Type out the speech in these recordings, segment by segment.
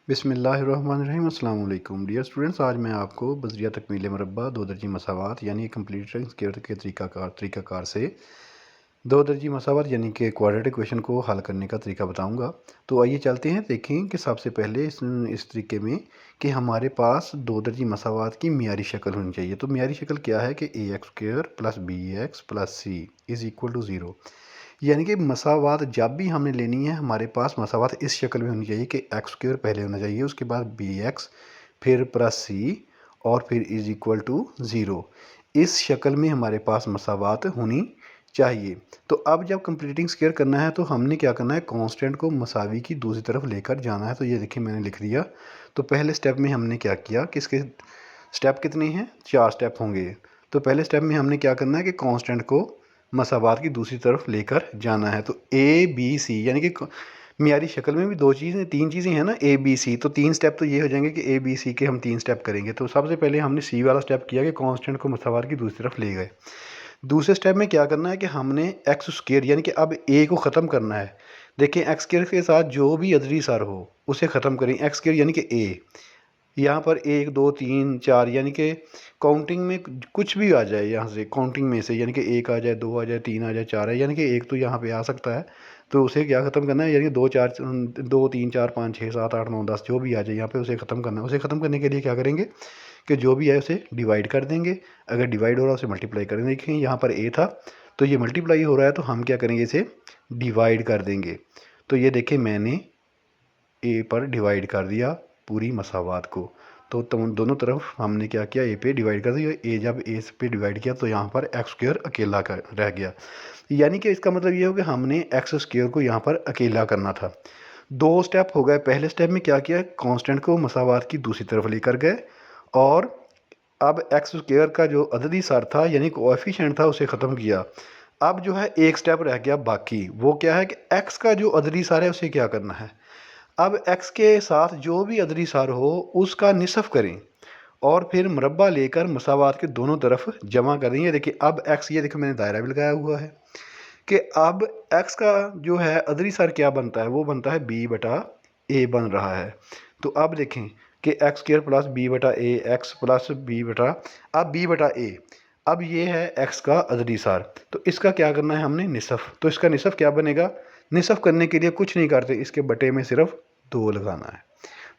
बिस्मिल्लाहिर्रहमानिर्रहीम अस्सलाम वालेकुम डियर स्टूडेंट्स। आज मैं आपको बजरिया तकमील मुरब्बा दो दर्जी मसावात यानी कंप्लीट स्क्वायर के तरीक़ाकार से दो दर्जी मसावात यानी कि क्वाड्रेटिक इक्वेशन को हल करने का तरीका बताऊंगा। तो आइए चलते हैं, देखें कि सबसे पहले इस तरीके में कि हमारे पास दो दर्जी मसावात की मियारी शक्ल होनी चाहिए। तो मियारी शक्ल क्या है कि A X square plus B X plus C is equal to zero. यानी कि मसावात जब भी हमने लेनी है हमारे पास मसावात इस शक्ल में होनी चाहिए कि एक्स स्क्वायर पहले होना चाहिए, उसके बाद बी एक्स, फिर प्लस सी और फिर इज़ इक्वल टू ज़ीरो। इस शक्ल में हमारे पास मसावात होनी चाहिए। तो अब जब कंप्लीटिंग स्क्वायर करना है तो हमने क्या करना है, कांस्टेंट को मसावी की दूसरी तरफ लेकर जाना है। तो ये देखिए मैंने लिख दिया। तो पहले स्टेप में हमने क्या किया कि इसके स्टेप कितने हैं, 4 स्टेप होंगे। तो पहले स्टेप में हमने क्या करना है कि कांस्टेंट को मसावात की दूसरी तरफ लेकर जाना है। तो ए बी सी यानी कि मियारी शक्ल में भी तीन चीज़ें हैं ना, ए बी सी। तो 3 स्टेप तो ये हो जाएंगे कि ए बी सी के हम 3 स्टेप करेंगे। तो सबसे पहले हमने सी वाला स्टेप किया कि कांस्टेंट को मसावात की दूसरी तरफ ले गए। दूसरे स्टेप में क्या करना है कि हमने एक्स स्क्वायर यानी कि अब ए को ख़त्म करना है। देखिए एक्स स्क्वायर के साथ जो भी अदरी सर हो उसे ख़त्म करें। एक्स स्क्वायर यानी कि ए, यहाँ पर 1 2 3 4 यानी कि काउंटिंग में कुछ भी आ जाए, यहाँ से काउंटिंग में से यानी कि 1 आ जाए, 2 आ जाए, 3 आ जाए, 4 है, यानी कि 1 तो यहाँ पे आ सकता है। तो उसे क्या ख़त्म करना है, यानी कि 2 3 4 5 6 7 8 9 10 जो भी आ जाए यहाँ पे उसे ख़त्म करना है। उसे ख़त्म करने के लिए क्या करेंगे कि जो भी है उसे डिवाइड कर देंगे। अगर डिवाइड हो रहा है उसे मल्टीप्लाई करेंगे। देखिए यहाँ पर ए था तो ये मल्टीप्लाई हो रहा है तो हम क्या करेंगे, इसे डिवाइड कर देंगे। तो ये देखिए मैंने ए पर डिवाइड कर दिया पूरी मसावात को। तो दोनों तरफ हमने क्या किया, ए पे डिवाइड कर दिया। ए जब ए पे डिवाइड किया तो यहाँ पर एक्स स्क्वायर अकेला रह गया। यानी कि इसका मतलब ये हो कि हमने एक्स स्क्वायर को यहाँ पर अकेला करना था। 2 स्टेप हो गए। पहले स्टेप में क्या किया, कांस्टेंट को मसावात की दूसरी तरफ लेकर गए और अब एक्स स्क्वायर का जो अददी सर था यानी कोएफिशिएंट था उसे ख़त्म किया। अब जो है एक स्टेप रह गया बाकी, वो क्या है कि एक्स का जो अददी सर है उसे क्या करना है। अब x के साथ जो भी अदरी सार हो उसका निसफ करें और फिर मुरब्बा लेकर मसावात के दोनों तरफ जमा करें। ये देखिए अब x, ये देखिए मैंने दायरा भी लगाया हुआ है कि अब x का जो है अदरी सार क्या बनता है, वो बनता है b बटा a बन रहा है। तो अब देखें कि एक्स स्क्वायर प्लस बी बटा ए एक्स प्लस बी बटा, अब b बटा a, अब ये है x का अदरी सार। तो इसका क्या करना है हमने, निसफ। तो इसका निसफ क्या बनेगा, निसफ करने के लिए कुछ नहीं करते, इसके बटे में सिर्फ 2 लगाना है।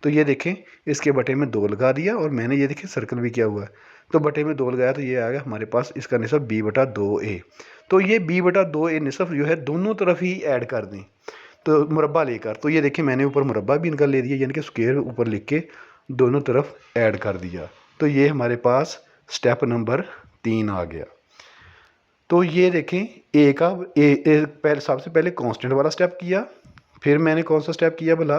तो ये देखें इसके बटे में 2 लगा दिया और मैंने ये देखिए सर्कल भी किया हुआ है। तो बटे में 2 लगाया तो ये आ गया हमारे पास इसका निसफ b बटा 2a। तो ये b बटा 2a निसफ जो है दोनों तरफ ही ऐड कर दें तो मुरब्बा लेकर। तो ये देखिए मैंने ऊपर मुरब्बा भी इनका ले दिया यानी कि स्क्वायर ऊपर लिख के दोनों तरफ ऐड कर दिया। तो ये हमारे पास स्टेप नंबर 3 आ गया। तो ये देखें ए का पहले सबसे पहले कांस्टेंट वाला स्टेप किया, फिर मैंने कौन सा स्टेप किया भला,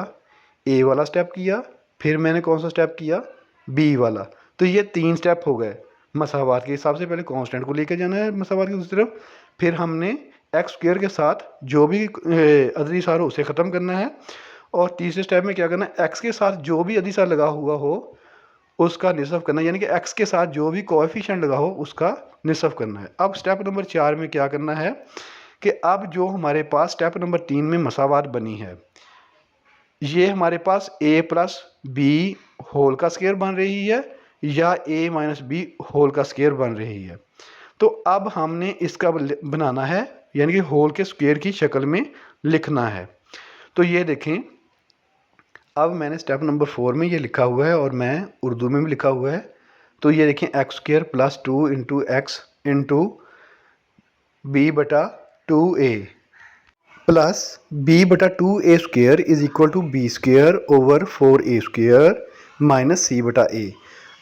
ए वाला स्टेप किया, फिर मैंने कौन सा स्टेप किया, बी वाला। तो ये 3 स्टेप हो गए मसावात के। सबसे पहले कांस्टेंट को लेकर जाना है मसावात की दूसरी तरफ, फिर हमने एक्स स्क्वायर के साथ जो भी अददी सार हो उसे ख़त्म करना है और तीसरे स्टेप में क्या करना है, एक्स के साथ जो भी अददी सार लगा हुआ हो उसका निसफ करना है, यानी कि एक्स के साथ जो भी कोएफिशिएंट लगा हो उसका निसफ करना है। अब स्टेप नंबर 4 में क्या करना है कि अब जो हमारे पास स्टेप नंबर 3 में मसावात बनी है, ये हमारे पास a प्लस बी होल का स्क्वायर बन रही है या a माइनस बी होल का स्क्वायर बन रही है। तो अब हमने इसका बनाना है यानी कि होल के स्क्वायर की शक्ल में लिखना है। तो ये देखें अब मैंने स्टेप नंबर 4 में ये लिखा हुआ है और मैं उर्दू में भी लिखा हुआ है। तो ये देखें X square plus 2 into X into B बटा 2a प्लस बी बटा 2a square is equal to B square over 4a square minus C बटा a।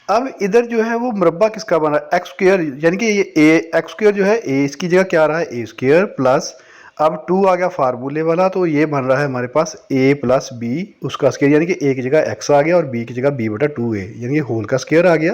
अब इधर जो है वो मुरब्बा किसका बना है, एक्स स्क्वायर, यानी कि ये ए एक्स स्क्वायर जो है ए, इसकी जगह क्या आ रहा है, ए स्क्वायर प्लस अब 2 आ गया फार्मूले वाला तो ये बन रहा है हमारे पास a प्लस बी उसका स्क्वायर, यानी कि a की जगह x आ गया और b की जगह b बटा 2a यानी कि होल का स्क्वायर आ गया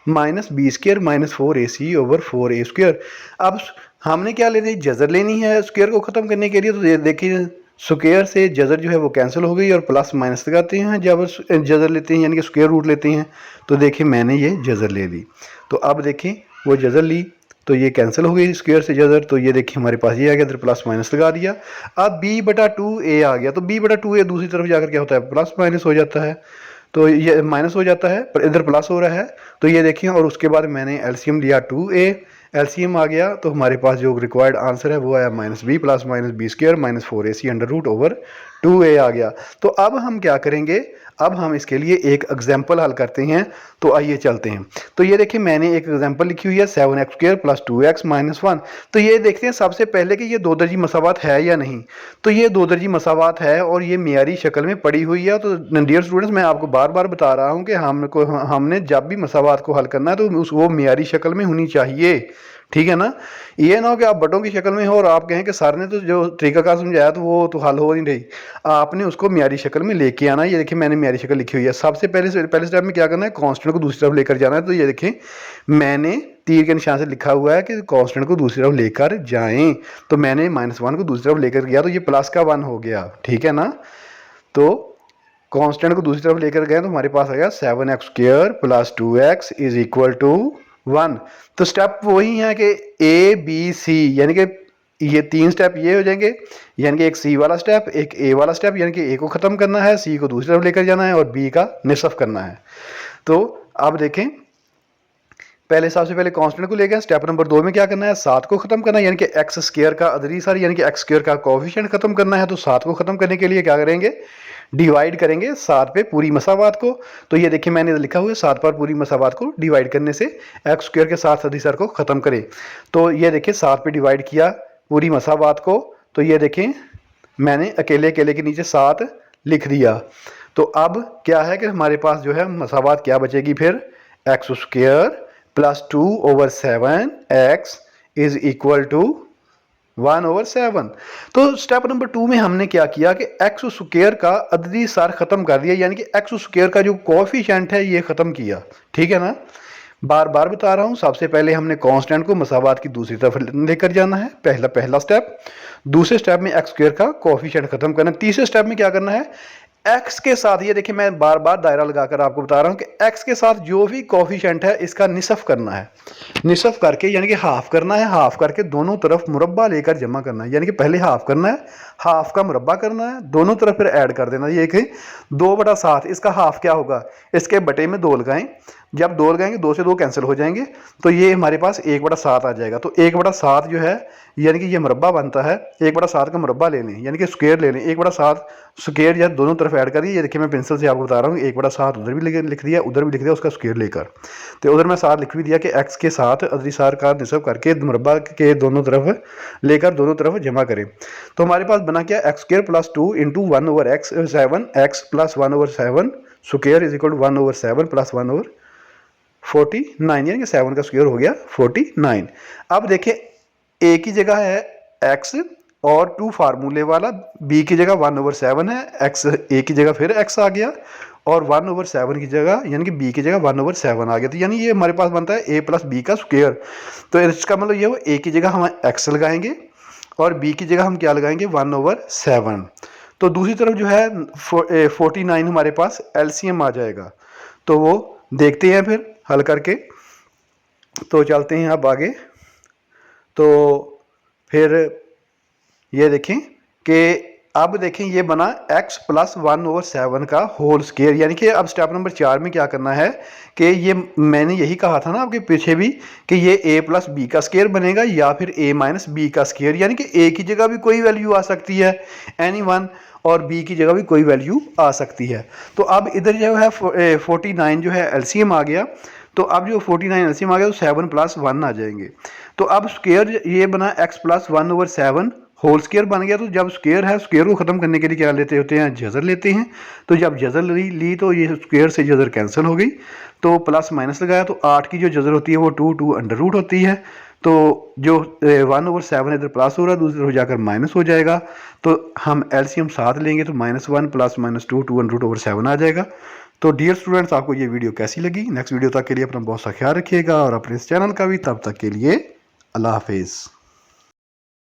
minus b square minus 4ac over 4a square. अब हमने क्या लेनी है, जजर लेनी है स्क्वायर को ख़त्म करने के लिए। तो देखिए स्क्वायर से जजर जो है वो कैंसिल हो गई और प्लस माइनस लगाते हैं जब जजर लेते हैं यानी कि स्क्वायर रूट लेते हैं। तो देखिए मैंने ये जजर ले ली। तो अब देखें वो जजर ली तो ये कैंसिल हो गई स्क्वायर से जजर। तो ये देखिए हमारे पास ये आ गया, इधर प्लस माइनस लगा दिया। अब b/2a आ गया, तो b/2a दूसरी तरफ जाकर क्या होता है, प्लस माइनस हो जाता है। तो ये माइनस हो जाता है पर इधर प्लस हो रहा है। तो ये देखिए, और उसके बाद मैंने एलसीएम लिया 2a, एलसीएम आ गया तो हमारे पास जो रिक्वायर्ड आंसर है वो आया -b प्लस -b² -4ac√2a आ गया। तो अब हम क्या करेंगे, अब हम इसके लिए एक एग्जाम्पल हल करते हैं। तो आइए चलते हैं। तो ये देखिए मैंने एक एग्जाम्पल लिखी हुई है 7x² + 2x - 1। तो ये देखते हैं सबसे पहले कि ये दो दर्जी मसावात है या नहीं। तो ये दो दर्जी मसावात है और ये मियारी शक्ल में पड़ी हुई है। तो डियर स्टूडेंट्स, मैं आपको बार बार बता रहा हूँ कि हमने जब भी मसावात को हल करना है तो वो मियारी शक्ल में होनी चाहिए, ठीक है ना। ये ना हो कि आप बटों की शक्ल में हो और आप कहें कि सर ने तो जो तरीकाकार समझाया तो वो तो हल हो नहीं रही, आपने उसको मियारी शक्ल में लेके आना। ये देखिए मैंने मियारी शक्ल लिखी हुई है। सबसे पहले स्टेप में क्या करना है, कांस्टेंट को दूसरी तरफ लेकर जाना है। तो ये देखें मैंने तीर के निशान से लिखा हुआ है कि कांस्टेंट को दूसरी तरफ लेकर जाएं। तो मैंने -1 को दूसरी तरफ लेकर गया तो ये प्लस का 1 हो गया, ठीक है ना। तो कांस्टेंट को दूसरी तरफ लेकर गए तो हमारे पास आ गया 7x² + 2x = 1। तो स्टेप वही है कि ए बी सी, यानी कि ये 3 स्टेप ये हो जाएंगे, यानी कि एक सी वाला स्टेप, एक ए वाला स्टेप, यानी कि ए को ख़त्म करना है, सी को दूसरी तरफ लेकर जाना है और बी का निसफ करना है। तो अब देखें, पहले सबसे पहले कांस्टेंट को ले गए। स्टेप नंबर 2 में क्या करना है, 7 को खत्म करना है, यानी कि x² का अदरी सर यानी कि x² का कोएफिशिएंट खत्म करना है। तो 7 को खत्म करने के लिए क्या करेंगे, डिवाइड करेंगे 7 पे पूरी मसावात को। तो ये देखिए मैंने लिखा हुआ है 7 पर पूरी मसावात को डिवाइड करने से x² के साथ अदरी सर को खत्म करें। तो ये देखिए 7 पे डिवाइड किया पूरी मसावात को। तो ये देखें मैंने अकेले अकेले के नीचे 7 लिख दिया। तो अब क्या है कि हमारे पास जो है मसावात क्या बचेगी फिर, x² + 2/7x = 1/7। तो स्टेप नंबर 2 में हमने क्या किया कि x² का अददी सार खत्म कर दिया, यानी कि x² का जो कोएफिशिएंट है ये खत्म किया, ठीक है ना। बार बार बता रहा हूं, सबसे पहले हमने कांस्टेंट को मसावात की दूसरी तरफ लेकर जाना है, पहला स्टेप। दूसरे स्टेप में x² का कोएफिशिएंट खत्म करना है। तीसरे स्टेप में क्या करना है, x के साथ, ये देखिए मैं बार बार दायरा लगाकर आपको बता रहा हूं कि x के साथ जो भी कोएफिशिएंट है इसका निसफ करना है। निसफ करके यानी कि हाफ करना है, हाफ करके दोनों तरफ मुरब्बा लेकर जमा करना है। यानी कि पहले हाफ करना है, हाफ का मुरब्बा करना है, दोनों तरफ फिर ऐड कर देना। ये कि 2/7, इसका हाफ क्या होगा, इसके बटे में 2 लगाएं। जब 2 लगाएंगे 2 से 2 कैंसिल हो जाएंगे, तो ये हमारे पास 1/7 आ जाएगा। तो 1/7 जो है यानी कि ये मुरब्बा बनता है, 1/7 का मुरब्बा ले लें, यानी कि स्क्वायर ले लें। 1/7 स्क्वायर या दोनों तरफ ऐड करिए। ये देखिए मैं पेंसिल से आपको बता रहा हूँ, 1/7 उधर भी लिख दिया, उधर भी लिख दिया उसका स्क्वायर लेकर। तो उधर मैं 7 लिख भी दिया कि x के साथ अदरी सार का निसब करके मुरब्बा के दोनों तरफ लेकर दोनों तरफ जमा करें। तो हमारे पास बना क्या, x² + 2 × 1/7 x + 1/7 स्क्वायर = 1/7 + 1/49, यानी कि 7 का स्क्वायर हो गया 49। अब देखिए a की जगह है x और 2 फार्मूले वाला, b की जगह 1/7 है, x a की जगह फिर x आ गया और 1/7 की जगह यानी कि b की जगह 1/7 आ गया। तो यानी ये हमारे पास बनता है a + b का स्क्वायर। तो इसका मतलब ये हो a की जगह हम x लगाएंगे और b की जगह हम क्या लगाएंगे, 1/7। तो दूसरी तरफ जो है 49 हमारे पास एलसीएम आ जाएगा। तो वो देखते हैं फिर हल करके। तो चलते हैं अब आगे। तो फिर ये देखें कि अब देखें ये बना x + 1/7 का होल स्क्वायर, यानी कि अब स्टेप नंबर 4 में क्या करना है कि ये मैंने यही कहा था ना आपके पीछे भी कि ये a + b का स्क्वायर बनेगा या फिर a - b का स्क्वायर, यानी कि a की जगह भी कोई वैल्यू आ सकती है एनी वन और b की जगह भी कोई वैल्यू आ सकती है। तो अब इधर जो है 49 जो है एलसीएम आ गया। तो अब जो 49 एलसीएम आ गया तो 7 + 1 आ जाएंगे। तो अब स्क्वायर ये बना x + 1/7 होल स्क्वायर बन गया। तो जब स्क्वायर है, स्क्वायर को ख़त्म करने के लिए क्या लेते होते हैं, जज़र लेते हैं। तो जब जज़र ली तो ये स्क्वायर से जज़र कैंसिल हो गई, तो प्लस माइनस लगाया तो 8 की जो जज़र होती है वो 2 √2 होती है। तो जो 1/7 इधर प्लस हो रहा है दूसरी तरफ जाकर माइनस हो जाएगा। तो हम एलसीएम 7 लेंगे तो -1 + -2 2 √7 आ जाएगा। तो डियर स्टूडेंट्स, आपको ये वीडियो कैसी लगी? नेक्स्ट वीडियो तक के लिए अपना बहुत सा ख्याल रखिएगा और अपने इस चैनल का भी। तब तक के लिए अल्लाह हाफिज़।